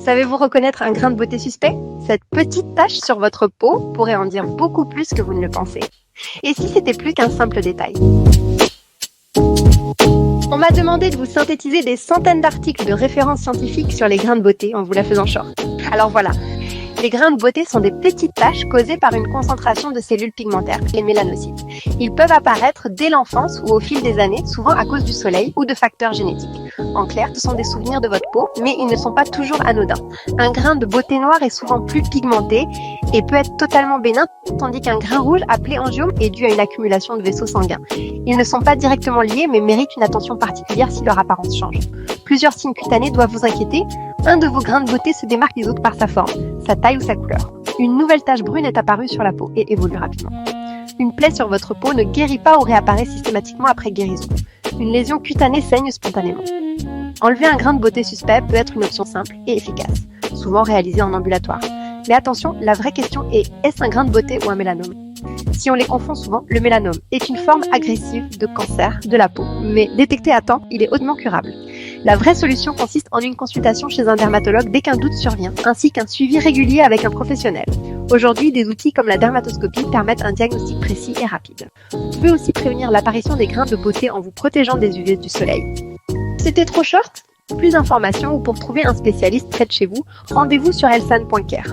Savez-vous reconnaître un grain de beauté suspect? Cette petite tache sur votre peau pourrait en dire beaucoup plus que vous ne le pensez. Et si c'était plus qu'un simple détail? On m'a demandé de vous synthétiser des centaines d'articles de références scientifiques sur les grains de beauté en vous la faisant short. Alors voilà, les grains de beauté sont des petites taches causées par une concentration de cellules pigmentaires, les mélanocytes. Ils peuvent apparaître dès l'enfance ou au fil des années, souvent à cause du soleil ou de facteurs génétiques. En clair, ce sont des souvenirs de votre peau, mais ils ne sont pas toujours anodins. Un grain de beauté noir est souvent plus pigmenté et peut être totalement bénin, tandis qu'un grain rouge appelé angiome est dû à une accumulation de vaisseaux sanguins. Ils ne sont pas directement liés, mais méritent une attention particulière si leur apparence change. Plusieurs signes cutanés doivent vous inquiéter. Un de vos grains de beauté se démarque des autres par sa forme, sa taille ou sa couleur. Une nouvelle tache brune est apparue sur la peau et évolue rapidement. Une plaie sur votre peau ne guérit pas ou réapparaît systématiquement après guérison. Une lésion cutanée saigne spontanément. Enlever un grain de beauté suspect peut être une option simple et efficace, souvent réalisée en ambulatoire. Mais attention, la vraie question est, est-ce un grain de beauté ou un mélanome? Si on les confond souvent, le mélanome est une forme agressive de cancer de la peau, mais détecté à temps, il est hautement curable. La vraie solution consiste en une consultation chez un dermatologue dès qu'un doute survient, ainsi qu'un suivi régulier avec un professionnel. Aujourd'hui, des outils comme la dermatoscopie permettent un diagnostic précis et rapide. Vous pouvez aussi prévenir l'apparition des grains de beauté en vous protégeant des UV du soleil. C'était trop short? Plus d'informations ou pour trouver un spécialiste près de chez vous, rendez-vous sur elsan.care.